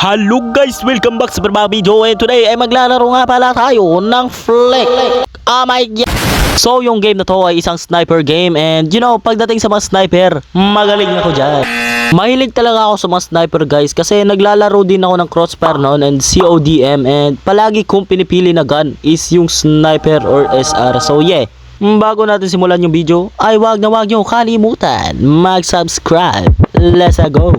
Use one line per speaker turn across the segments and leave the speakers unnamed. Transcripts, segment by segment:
Hello guys! Welcome back sa panibagong video, and today ay maglalaro nga pala tayo ng Flick. Oh my god! So yung game na to ay isang sniper game, and you know, pagdating sa mga sniper, magaling ako dyan. Mahilig talaga ako sa mga sniper guys, kasi naglalaro din ako ng Crossfire noon and CODM, and palagi kong pinipili na gun is yung sniper or SR. So yeah, bago natin simulan yung video, ay wag na wag nyo kalimutan mag-subscribe. Let's go!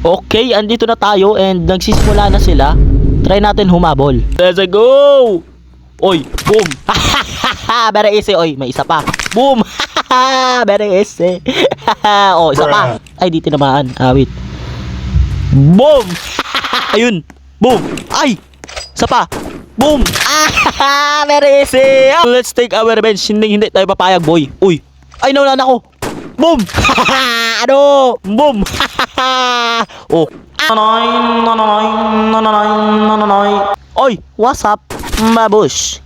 Okay, andito na tayo and nagsisimula na sila. Try natin humabol. Let's go! Oy, boom! Very easy. Oy, may isa pa. Boom! Very easy. Oh, isa pa. Ay, di tinamaan. Wait. Boom! Ayun. Boom! Ay! Isa pa. Boom! Very easy. Let's take our revenge. Hindi tayo papayag, boy. Uy! Ay, naulan ako. Boom! Ano? Boom! Oh. Oy, what's up? Mabush.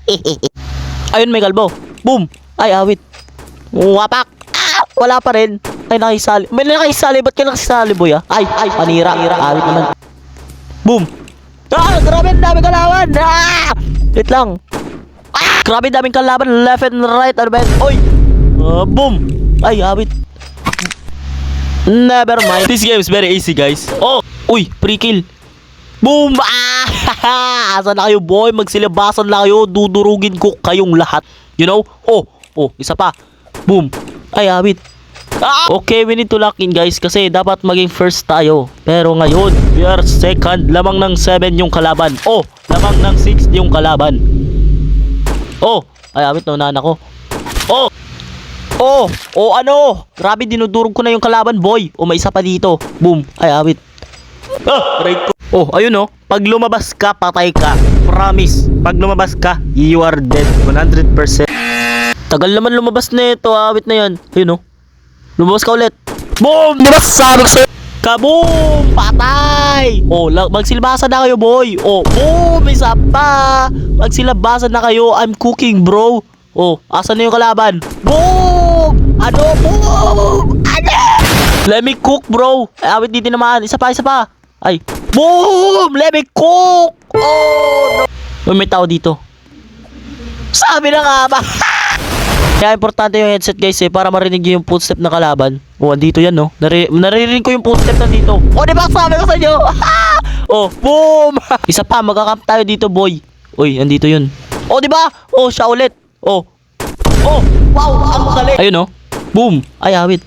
Ayun, may kalbo. Boom! Ay, awit. Wapak! Wala pa rin. Ay, nakisali. May nakisali. Ba't ka nakisali, boy, ah? Ay, panira. Awit naman. Boom! Grabe, dami kalaban. Wait lang. Grabe, daming kalaban. Left and right. Ano ba? Oy! Boom! Ay, awit. Never mind. This game is very easy, guys. Oh! Uy! Free kill. Boom! Asan na kayo, boy? Magsilabasan na kayo. Dudurugin ko kayong lahat. You know? Oh! Isa pa. Boom! Ay, awit. Okay, we need to lock in, guys, kasi dapat maging first tayo. Pero ngayon, we are second. Lamang ng 7 yung kalaban. Oh! Lamang ng 6 yung kalaban. Oh! Ay, awit, naunahan ako. Oh! Ano? Grabe, dinudurog ko na yung kalaban, boy. May isa pa dito. Boom. Ay, awit. Right ko. Ayun, pag lumabas ka, patay ka. Promise. Pag lumabas ka, you are dead. 100%. Tagal naman lumabas na ito, awit na yan. Ayun, lumabas ka ulit. Boom! Diba sabi ko sa'yo? Kaboom! Patay! Magsilabasan na kayo, boy. Boom! Isa pa. Magsilabasan na kayo. I'm cooking, bro. Asan na yung kalaban? Boom! Boom! Let me cook, bro. Ay, awit dito naman. Isa pa. Ay. Boom! Let me cook! No. May tao dito. Sabi na nga ba? Kaya importante yung headset, guys, para marinig yung footstep ng kalaban. Andito yan, no? Naririnig ko yung footstep na dito. Diba sabi ko sa inyo? Boom! Isa pa, magkakamp tayo dito, boy. Uy, andito yun. Diba? Siya ulit. Wow, ang magaling. Ayun, boom. Ay, awit.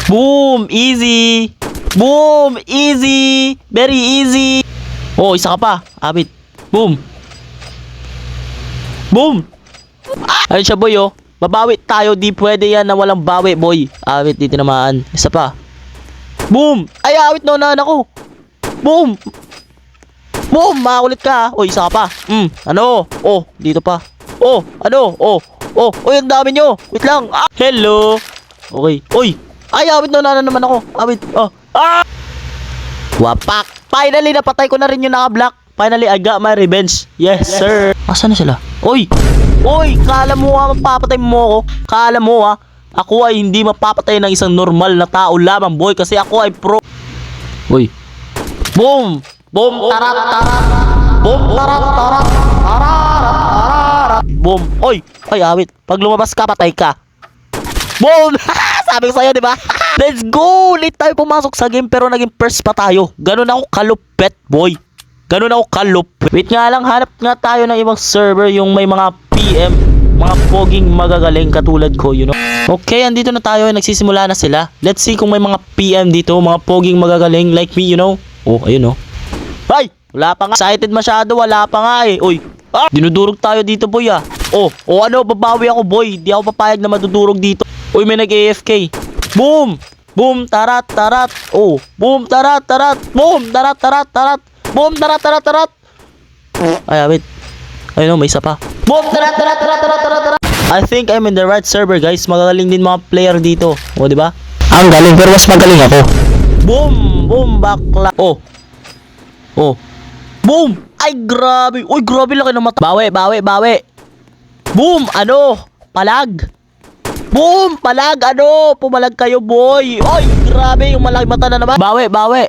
Boom, easy. Boom, easy. Very easy. Isa ka pa. Awit. Boom. Boom. Ayun siya, boy, babawi tayo. Di pwede yan na walang bawi, boy. Awit, di tinamaan. Isa pa. Boom. Ay, awit, naunahan ako. Boom. Boom, makulit ka. Isa ka pa. Ano? Dito pa. Ano? Ang dami nyo. Wait lang. Hello. Okay. Ay, awit na naman ako. Awit. Wapak. Finally, napatay ko na rin yung naka-block. Finally, I got my revenge. Yes, sir. Asan na sila? Kala mo mapapatay mo ako. Kala mo ako ay hindi mapapatay ng isang normal na tao lamang, boy. Kasi ako ay pro. Boom. Boom. Tarat. Boom. Tarat. Boom. Ay, awit. Pag lumabas ka, patay ka. Boom! Sabi ko sa'yo, di ba? Let's go! Late tayo pumasok sa game, pero naging first pa tayo. Ganun ako kalupet, boy. Ganun ako kalupet. Wait nga lang, hanap nga tayo ng ibang server, yung may mga PM, mga poging magagaling katulad ko, you know? Okay, andito na tayo, nagsisimula na sila. Let's see kung may mga PM dito, mga poging magagaling like me, you know? Ayun, Ay! Wala pa nga. Excited masyado, wala pa nga eh. Dinudurog tayo dito, boy, ano, babawi ako, boy. Di ako papayag na madudurog dito. May nag-AFK. Boom! Boom, tarat. Boom, tarat. Boom, tarat. Boom, tarat. Ay, wait. Ayun, may isa pa. Boom, tarat. I think I'm in the right server, guys. Magagaling din mga player dito. Di ba? Ang galing, pero mas magaling ako. Boom, bakla. Boom! Ay, grabe. Uy, grabe laki ng mata. Bawi. Boom! Ano? Palag! Boom! Palag! Ano? Pumalag kayo, boy! Oy! Grabe! Yung malaki mata na naman! Bawi! Bawi!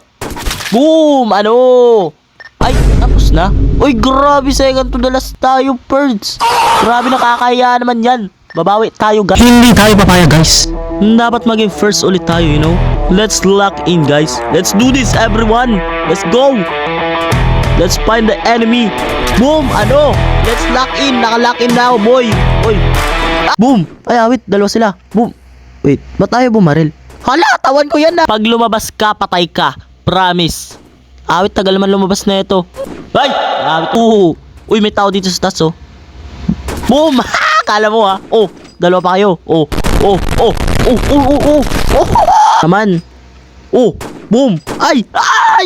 Boom! Ano? Ay! Tapos na? Uy! Grabe! Second to the last tayo, birds! Grabe! Nakakaya naman yan! Babawi tayo, guys!
Hindi tayo papayag, guys.
Dapat maging first ulit tayo, you know? Let's lock in, guys! Let's do this, everyone! Let's go! Let's find the enemy! Boom! Ano? Let's lock in! Naka-lock in na ako, boy! Oy! Boom! Ay, awit. Dalawa sila. Boom! Wait, ba't tayo bumaril? Hala! Tawan ko yan na! Pag lumabas ka, patay ka. Promise. Awit, tagal man lumabas na ito. Ay! Awit. Uy, may tao dito sa taas, oh. Boom! Kala mo, ha? Oh, dalawa pa kayo. Oh. Naman. Oh, boom! Ay!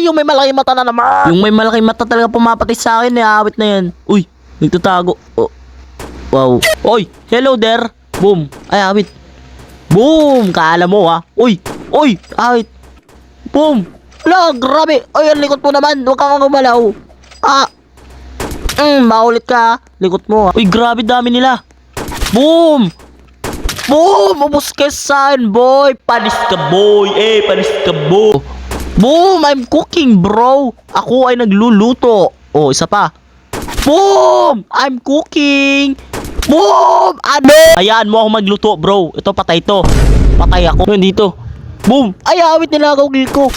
Yung may malaking mata na naman! Yung may malaking mata talaga pumapatay sa akin, eh. Awit na yan. Uy, nagtatago. Oh. Wow. Oy, hello there. Boom. Ay, awit. Boom! Kala mo, ha? Uy! Awit. Boom! Hala, grabe. Oy, ang likot mo naman. Huwag kang gumalaw. Maulit ka, ha? Likot mo, ha? Uy, grabe dami nila. Boom! Boom! Ubus ka sa akin, boy. Panis ka, boy. Panis ka, boy. Boom! I'm cooking, bro. Ako ay nagluluto. Oh, isa pa. Boom! I'm cooking. Boom! Ano? Hayaan mo ako magluto, bro. Ito, patay to. Patay ako. Yun, dito. Boom! Ay, awit, nilagaw kill ko.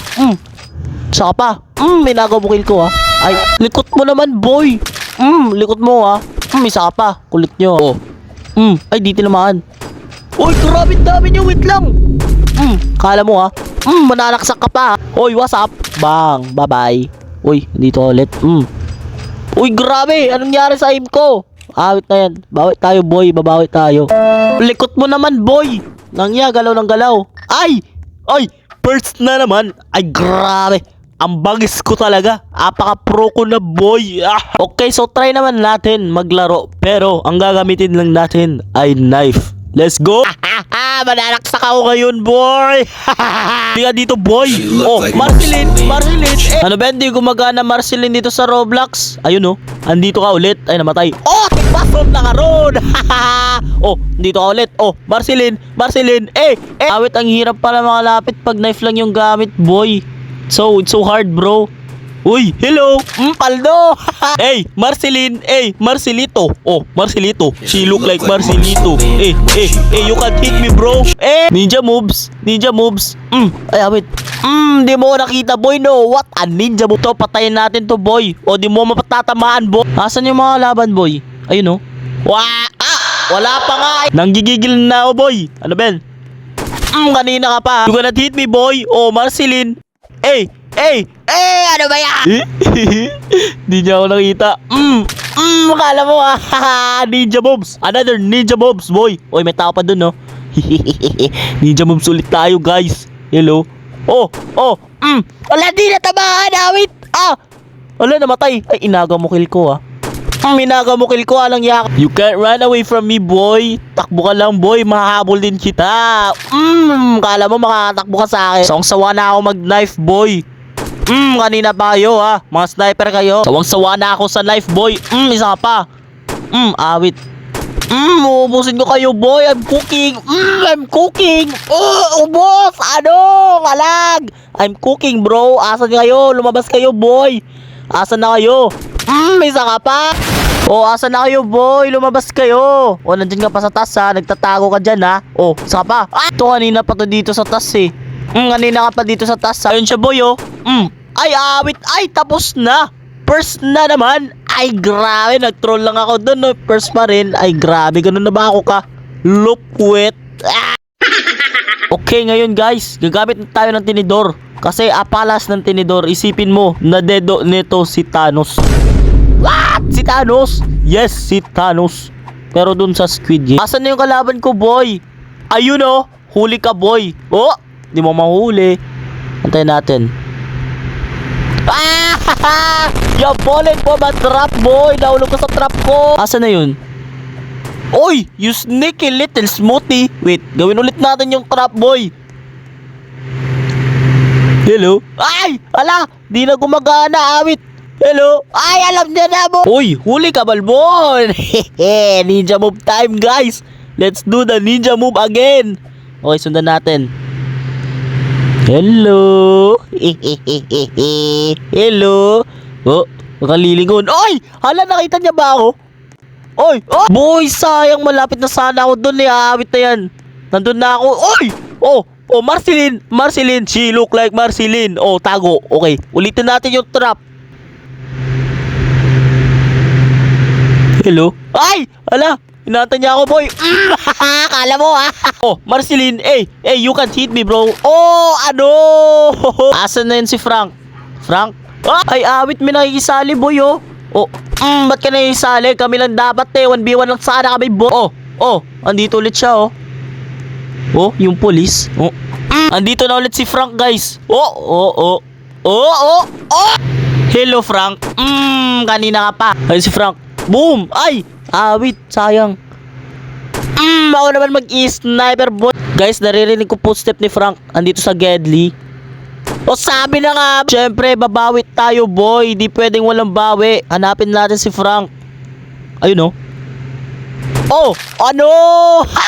Saka pa. Nilagaw mo kill ko, ha. Ay, likot mo naman, boy. Likot mo, ha. Isa ka pa. Kulit nyo. Oh. Ay, di tinamaan. Uy, grabe dami nyo. Wait lang. Kala mo, ha. Mananaksak ka pa. Uy, what's up? Bang. Bye-bye. Uy, dito ulit. Uy, grabe. Anong nangyari sa aim ko? Awit na yan. Bawi tayo, boy. Babawi tayo. Likot mo naman, boy. Nangya, galaw ng galaw. Ay! First na naman. Ay, grabe. Ang bagis ko talaga. Apaka-pro ko na, boy. Okay, so try naman natin maglaro. Pero, ang gagamitin lang natin ay knife. Let's go. Mananaksak ako ngayon, boy. Hindi ka dito, boy. Oh, Marceline. Ano ba, hindi gumagana Marceline dito sa Roblox? Ayun, oh. Andito ka ulit. Ay, namatay. Oh, tikbason na ka ron. Oh, dito ka ulit. Oh, Marceline. Awit, ang hirap pala makalapit pag knife lang yung gamit, boy. So, it's so hard, bro. Uy, hello. Paldo. Hey, Marceline. Hey, Marcelito. Oh, Marcelito. She look like Marcelito. You can't hit me, bro. Ninja moves. Ay, awit. Di mo nakita, boy, no. What a ninja move. To, patayin natin to, boy. O, di mo mapatatamaan, boy. Asan yung mga laban, boy? Ayun, no. Wala pa nga. Nanggigigil na ako, boy. Ano, Ben? Kanina ka pa. You cannot hit me, boy. Oh, Marceline. Ano ba yan? Di niya ako nakita. Makala mo, ninja moves. Another ninja moves, boy. Oy, may tao pa dun, no? Ninja moves ulit tayo, guys. Hello. Wala, di natamaan, awit. Wala, namatay. Ay, inaga mo kill ko, Minaga mo kill ko, alang yak. You can't run away from me, boy. Takbo ka lang, boy. Mahahabol din kita. Kala mo makatakbo ka sa akin. Sawang-sawa na ako mag-knife, boy. Kanina pa kayo, ha. Mga sniper kayo. Sawang-sawa na ako sa knife, boy. Isa ka pa. Awit. Uubusin ko kayo, boy. I'm cooking. Ubos. Ano? Kalag. I'm cooking, bro. Asan kayo? Lumabas kayo, boy. Asan na kayo? Isa ka pa. Asan na kayo, boy? Lumabas kayo. Nandyan ka pa sa taas, ha. Nagtatago ka dyan, ha. Isa ka pa. Ito, kanina pa to dito sa taas, eh. Kanina ka pa dito sa taas, ha. Ayun siya, boy, oh. Ay, awit. Ay, tapos na. First na naman. Ay, grabe. Nag-troll lang ako dun, no. First pa rin. Ay, grabe. Ganun na ba ako ka? Lupwet. Okay, ngayon, guys. Gagamit tayo ng tinidor. Kasi apalas ng tinidor. Isipin mo, na dedo nito si Thanos. What? Si Thanos? Yes, si Thanos. Pero dun sa Squid Game. Asan na yung kalaban ko, boy? Ayun, oh. Huli ka, boy. Di mo mahuli. Antayin natin. Yung bullet po, trap, boy. Nahulog ka sa trap ko. Asan na yun? Oy, you sneaky little smoothie. Wait, gawin ulit natin yung trap, boy. Hello? Ay! Ala! Di na gumagana, awit. Hello? Ay, alam niya na mo! Uy, huli ka, Balbon! Ninja move time, guys! Let's do the ninja move again! Okay, sundan natin. Hello? Hello? Oh, nakalilingon. Oy! Hala, nakita niya ba ako? Oy! Oh! Boy, sayang, malapit na sana ako doon. Aawit na yan. Nandun na ako. Oy! Oh! Oh, Marceline! Marceline! She look like Marceline. Oh, tago. Okay, ulitin natin yung trap. Hello? Ay! Hala! Hinanta niya ako, boy. Kala mo, ha? Oh, Marceline. Hey, you can't hit me, bro. Oh, ano? Asan na yun si Frank? Frank? Ay, awit, may nakikisali, boy, oh. Oh, ba't ka nakikisali? Kami lang dapat, 1v1 lang sana kami, boy. Oh, andito ulit siya, oh. Oh, yung police. Oh. Andito na ulit si Frank, guys. Oh. Hello, Frank. Kanina ka pa. Ayun si Frank. Boom! Ay! Awit, sayang. Ako naman mag-sniper, boy. Guys, naririnig ko footstep ni Frank. Andito sa Gedli. O, sabi na nga. Siyempre, babawit tayo, boy. Di pwedeng walang bawi. Hanapin natin si Frank. Ayun, oh. Oh! Ano?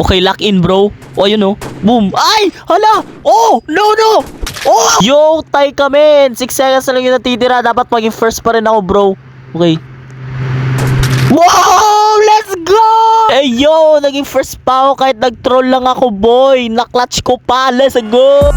Okay, lock in, bro. O, ayun, oh. Boom! Ay! Hala! Oh! No! Oh! Yo! Tay kami! 6 seconds na lang yung natitira. Dapat maging first pa rin ako, bro. Okay. Wow! Let's go! Eh yo, naging first pa ako kahit nag-troll lang ako, boy. Na-clutch ko pa. Let's go!